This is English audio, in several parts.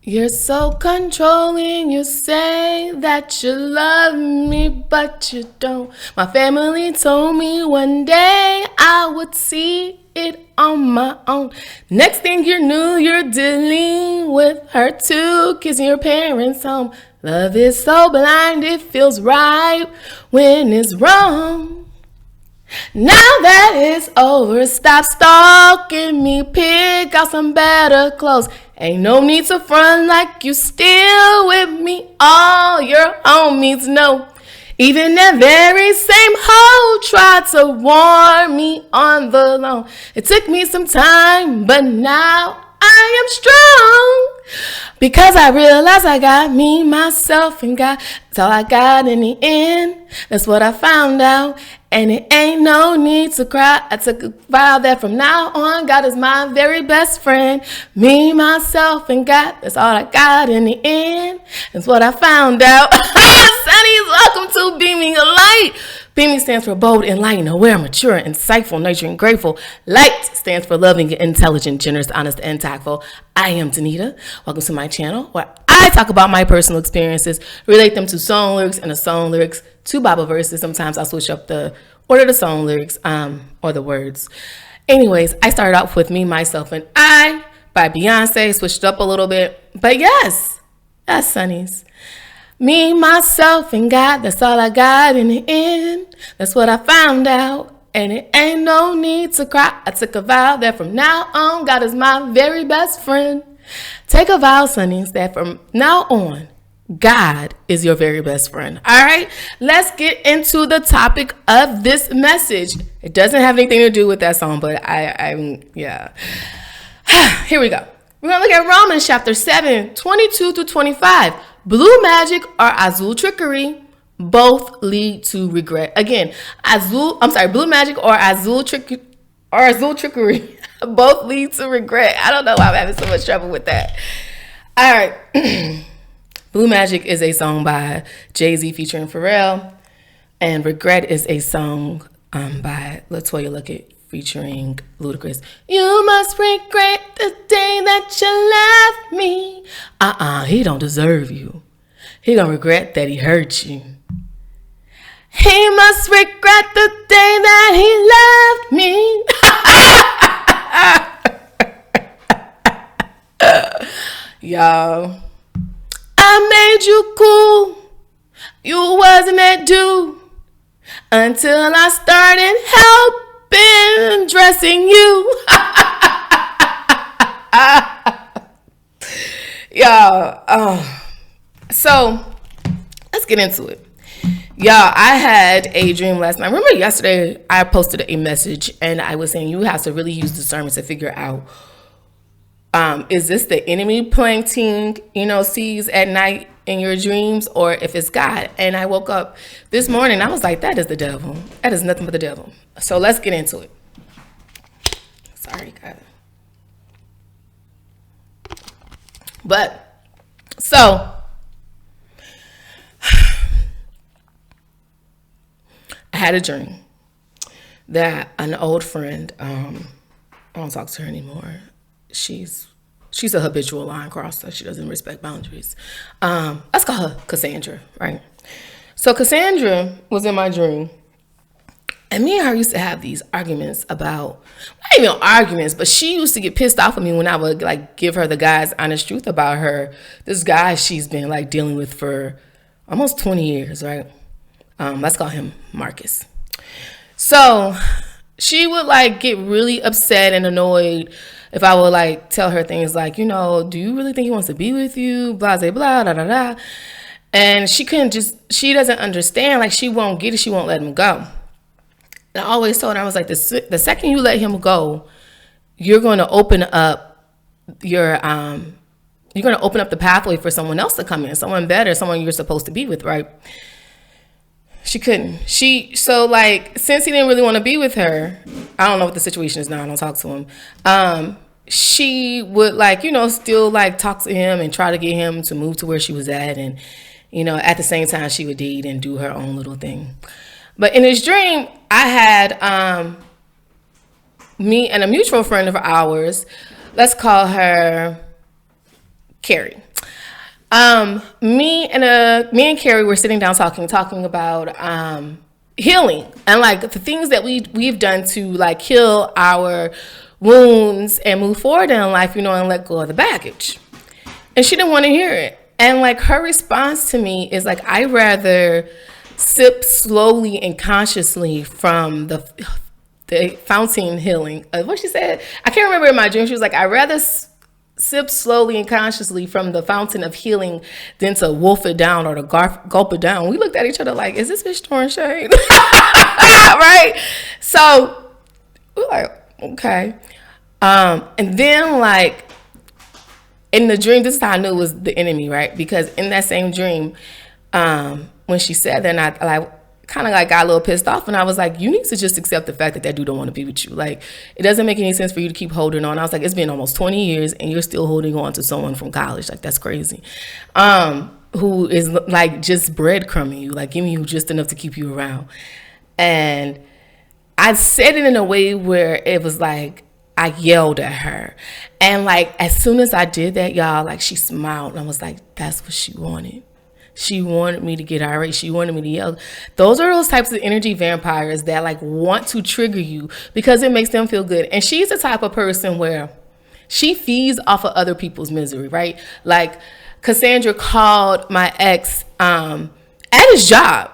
You're so controlling, you say that you love me, but you don't. My family told me one day I would see it on my own. Next thing you knew, you're dealing with her too, kissing your parents home. Love is so blind, it feels right when it's wrong. Now that it's over, stop stalking me, pick out some better clothes. Ain't no need to front like you still with me. All your homies know. Even that very same hoe tried to warn me on the loan. It took me some time, but now I am strong. Because I realized I got me, myself, and God. That's all I got in the end. That's what I found out. And it ain't no need to cry. I took a vow that from now on, God is my very best friend. Me, myself, and God. That's all I got in the end. That's what I found out. Sunnies, welcome to Beaming a Light. Beaming stands for bold, enlightened, aware, mature, insightful, nurturing, grateful. Light stands for loving, intelligent, generous, honest, and tactful. I am Danita. Welcome to my channel where I talk about my personal experiences, relate them to song lyrics and the song lyrics to Bible verses. Sometimes I'll switch up the order of the song lyrics or the words. Anyways, I started off with Me, Myself, and I by Beyonce, switched up a little bit. But yes, that's Sunnies. Me, myself, and God, that's all I got in the end. That's what I found out. And it ain't no need to cry. I took a vow that from now on, God is my very best friend. Take a vow, Sunnies, that from now on, God is your very best friend. All right, let's get into the topic of this message. It doesn't have anything to do with that song, but yeah. Here we go. We're going to look at Romans chapter 7, 22 to 25. Blue magic or azul trickery both lead to regret. Again, blue magic or azul trickery both lead to regret. I don't know why I'm having so much trouble with that. All right. Blue Magic is a song by Jay-Z featuring Pharell, and Regret is a song by LeToya Luckett featuring Ludacris. You must regret the day that you left me. He don't deserve you. He gonna regret that he hurt you. He must regret the day that he left me. Y'all, I made you cool. You wasn't that dude until I started helping dressing you. Y'all, so let's get into it. Y'all, I had a dream last night. Remember yesterday I posted a message and I was saying you have to really use discernment to figure out, is this the enemy planting, seeds at night in your dreams, or if it's God? And I woke up this morning, I was like, that is the devil. That is nothing but the devil. So let's get into it. Sorry, God. But, so, I had a dream that an old friend, I don't talk to her anymore. She's a habitual line crosser. She doesn't respect boundaries. Let's call her Cassandra, right? So Cassandra was in my dream, and me and her used to have these arguments about, not even arguments, but she used to get pissed off at me when I would give her the guy's honest truth about this guy she's been dealing with for almost 20 years, right? Let's call him Marcus. So she would get really upset and annoyed if I would tell her things like, do you really think he wants to be with you? Blah, blah, blah, da, da, da. And she doesn't understand. She won't get it. She won't let him go. And I always told her, I was like, the second you let him go, you're going to open up you're going to open up the pathway for someone else to come in, someone better, someone you're supposed to be with, right? She couldn't. Since he didn't really want to be with her, I don't know what the situation is now. I don't talk to him. She would still talk to him and try to get him to move to where she was at. And, at the same time she would date and do her own little thing. But in this dream, I had me and a mutual friend of ours. Let's call her Carrie. Me and Carrie were sitting down talking about healing and like the things that we've done to like heal our wounds and move forward in life, and let go of the baggage. And she didn't want to hear it. And like her response to me is like, I rather sip slowly and consciously from the fountain healing. What she said, I can't remember in my dream. She was like, I rather sip slowly and consciously from the fountain of healing than to wolf it down or to gulp it down. We looked at each other like, is this bitch throwing shade? Right? So we're like, okay. And then like in the dream, this is how I knew it was the enemy, right? Because in that same dream, when she said that, and I kind of like got a little pissed off, and I was like, you need to just accept the fact that dude don't want to be with you. Like, it doesn't make any sense for you to keep holding on. I was like, it's been almost 20 years and you're still holding on to someone from college. Like, that's crazy. Who is like just breadcrumbing you, like giving you just enough to keep you around. And I said it in a way where it was like, I yelled at her. And like, as soon as I did that, y'all, like she smiled, and I was like, that's what she wanted. She wanted me to get irate. She wanted me to yell. Those are those types of energy vampires that like want to trigger you because it makes them feel good. And she's the type of person where she feeds off of other people's misery, right? Like Cassandra called my ex at his job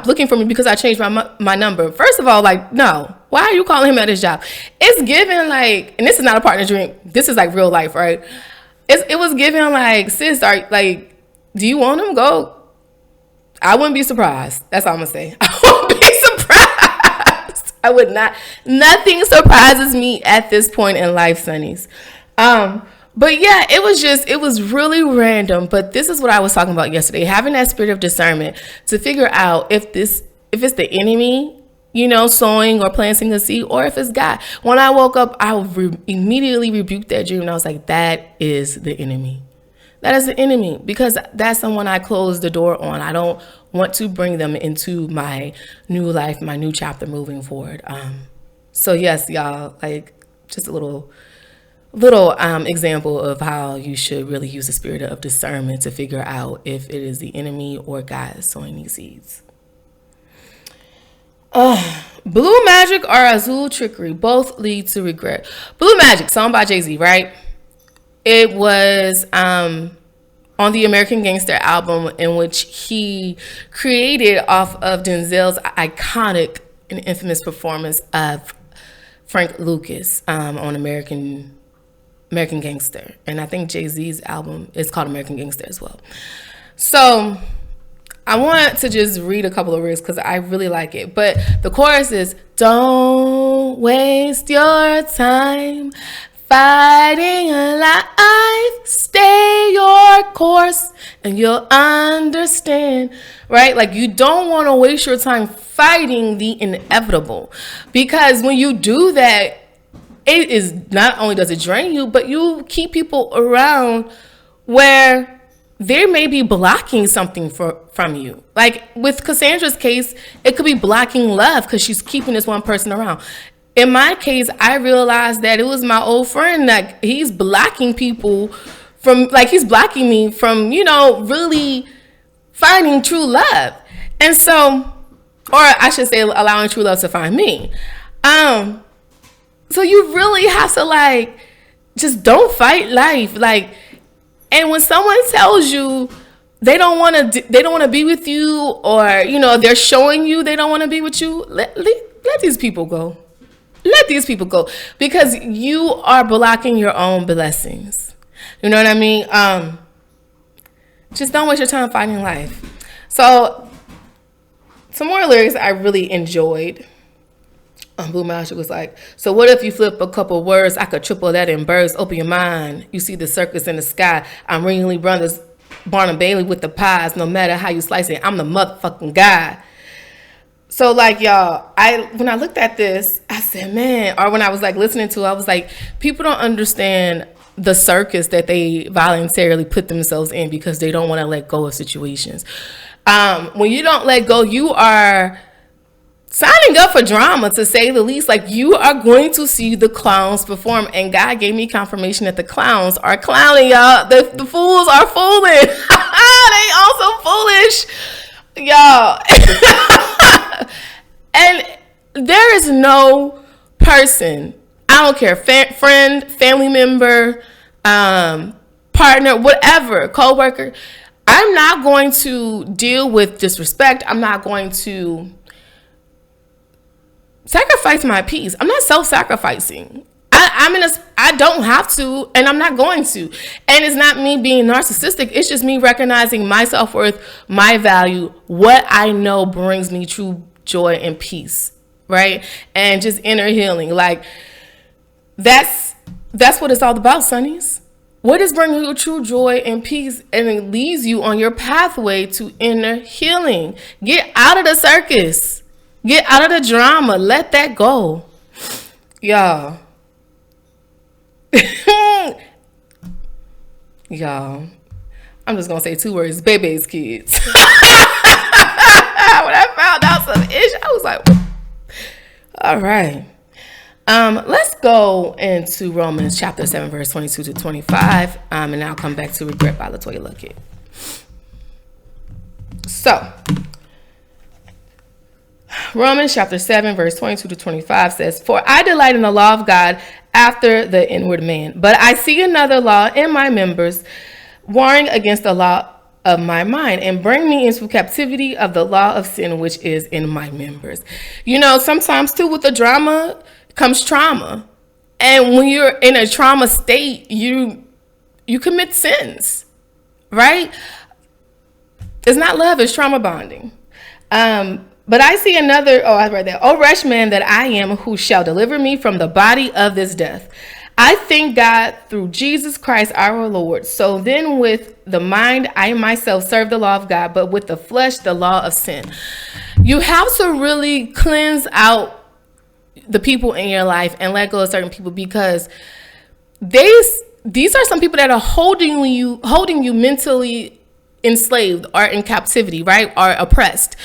looking for me because I changed my number. First of all, like, no, why are you calling him at his job? It's given like, and this is not a partner dream. This is like real life, right? It was given like, sis, do you want him? Go. I wouldn't be surprised. That's all I'm gonna say. I wouldn't be surprised. I would not. Nothing surprises me at this point in life, Sunnies. But yeah, it was really random. But this is what I was talking about yesterday. Having that spirit of discernment to figure out if it's the enemy, sowing or planting a seed, or if it's God. When I woke up, I immediately rebuked that dream, and I was like, that is the enemy. That is the enemy, because that's someone I closed the door on. I don't want to bring them into my new life, my new chapter moving forward. So yes, y'all, like just a little example of how you should really use the spirit of discernment to figure out if it is the enemy or God sowing these seeds. Blue magic or azul trickery, both lead to regret. Blue magic, song by Jay-Z, right? It was on the American Gangster album, in which he created off of Denzel's iconic and infamous performance of Frank Lucas on American Gangster. And I think Jay-Z's album is called American Gangster as well. So I want to just read a couple of words because I really like it. But the chorus is, don't waste your time fighting a life, stay your course, and you'll understand, right? Like, you don't want to waste your time fighting the inevitable, because when you do that, it is not only does it drain you, but you keep people around where they may be blocking something from you. Like with Cassandra's case, it could be blocking love because she's keeping this one person around. In my case, I realized that it was my old friend. Like, he's blocking people from, like, he's blocking me from, really finding true love. And so, or I should say, allowing true love to find me. So you really have to, like, just don't fight life. Like, and when someone tells you they don't want to be with you, or, they're showing you they don't want to be with you, let these people go. Let these people go, because you are blocking your own blessings. You know what I mean? Just don't waste your time fighting life. So some more lyrics I really enjoyed. Blue Magic was like, so what if you flip a couple words? I could triple that in birds. Open your mind. You see the circus in the sky. I'm Ringling Brothers, Barnum Bailey with the pies. No matter how you slice it, I'm the motherfucking guy. So, like, y'all, when I looked at this, I said, man, or when I was, like, listening to it, I was like, people don't understand the circus that they voluntarily put themselves in because they don't want to let go of situations. When you don't let go, you are signing up for drama, to say the least. Like, you are going to see the clowns perform, and God gave me confirmation that the clowns are clowning, y'all. The fools are fooling. They also foolish, y'all. And there is no person, I don't care, friend, family member, partner, whatever, co-worker, I'm not going to deal with disrespect. I'm not going to sacrifice my peace. I'm not self-sacrificing. I don't have to, and I'm not going to. And it's not me being narcissistic. It's just me recognizing my self-worth, my value, what I know brings me true joy and peace, right? And just inner healing. Like, that's what it's all about, Sunnies. What is bringing you true joy and peace, and it leads you on your pathway to inner healing. Get out of the circus. Get out of the drama. Let that go. Y'all. Y'all. I'm just going to say 2 words. Baby's kids. When I found out some ish, I was like, all right. Let's go into Romans chapter 7, verse 22 to 25. And I'll come back to Regret by LeToya Luckett. So, Romans chapter 7, verse 22 to 25 says, "For I delight in the law of God after the inward man, but I see another law in my members, warring against the law of my mind, and bring me into captivity of the law of sin which is in my members." You know, sometimes too with the drama comes trauma. And when you're in a trauma state, you commit sins, right? It's not love, it's trauma bonding. But I see another, I read that. "O wretched man that I am, who shall deliver me from the body of this death? I thank God through Jesus Christ our Lord. So then with the mind, I myself serve the law of God, but with the flesh, the law of sin." You have to really cleanse out the people in your life and let go of certain people, because these are some people that are holding you mentally enslaved or in captivity, right? Or oppressed.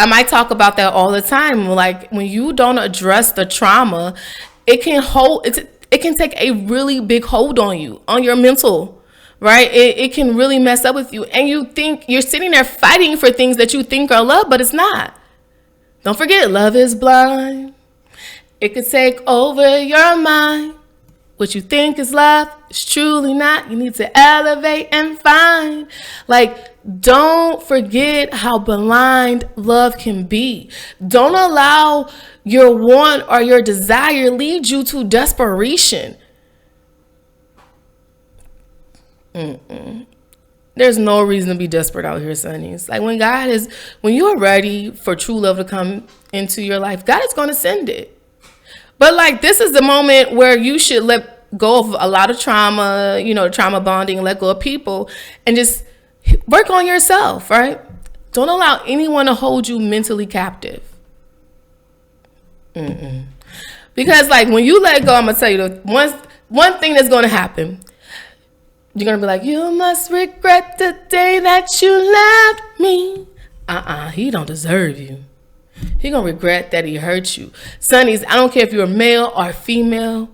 I talk about that all the time. Like, when you don't address the trauma, it can take a really big hold on you, on your mental, right? It can really mess up with you. And you think you're sitting there fighting for things that you think are love, but it's not. Don't forget, love is blind. It could take over your mind. What you think is love is truly not. You need to elevate and find. Like, don't forget how blind love can be. Don't allow your want or your desire lead you to desperation. There's no reason to be desperate out here, Sunnies. Like, when you're ready for true love to come into your life, God is going to send it. But like, this is the moment where you should let go of a lot of trauma, trauma bonding, let go of people, and just work on yourself, right? Don't allow anyone to hold you mentally captive. Because like, when you let go, I'm going to tell you the one thing that's going to happen. You're going to be like, "You must regret the day that you left me." He don't deserve you. He gonna regret that he hurt you. Sunnies, I don't care if you're male or female.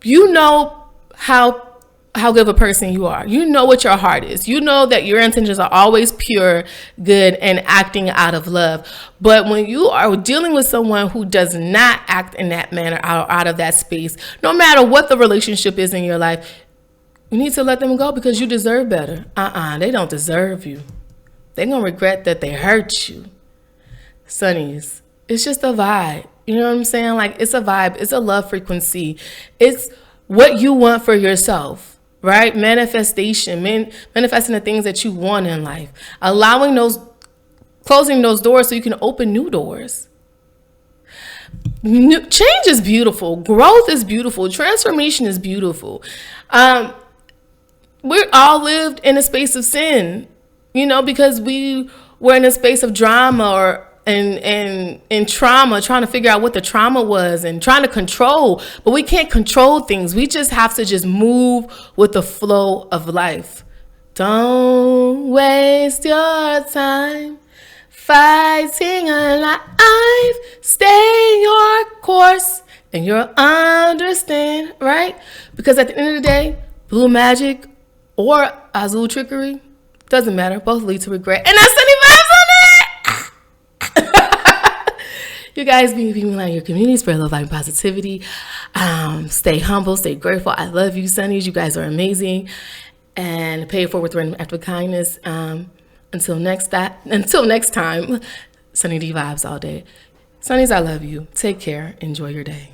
You know how good of a person you are. You know what your heart is. You know that your intentions are always pure, good, and acting out of love. But when you are dealing with someone who does not act in that manner, out of that space, no matter what the relationship is in your life, you need to let them go, because you deserve better. They don't deserve you. They're gonna regret that they hurt you. Sunnies, it's just a vibe. You know what I'm saying? Like, it's a vibe. It's a love frequency. It's what you want for yourself, right? Manifestation, manifesting the things that you want in life. Closing those doors so you can open new doors. Change is beautiful. Growth is beautiful. Transformation is beautiful. We all lived in a space of sin, because we were in a space of drama and trauma, trying to figure out what the trauma was and trying to control. But we can't control things. We just have to just move with the flow of life. Don't waste your time fighting alive. Stay your course and you'll understand, right? Because at the end of the day, blue magic or azul trickery, doesn't matter. Both lead to regret. And that's Sunny vibes on it. You guys be like your community, spread love, vibe, and positivity. Stay humble, stay grateful. I love you, Sunnies. You guys are amazing. And pay it forward with random act of kindness. Until next time, Sunny D vibes all day. Sunnies, I love you. Take care. Enjoy your day.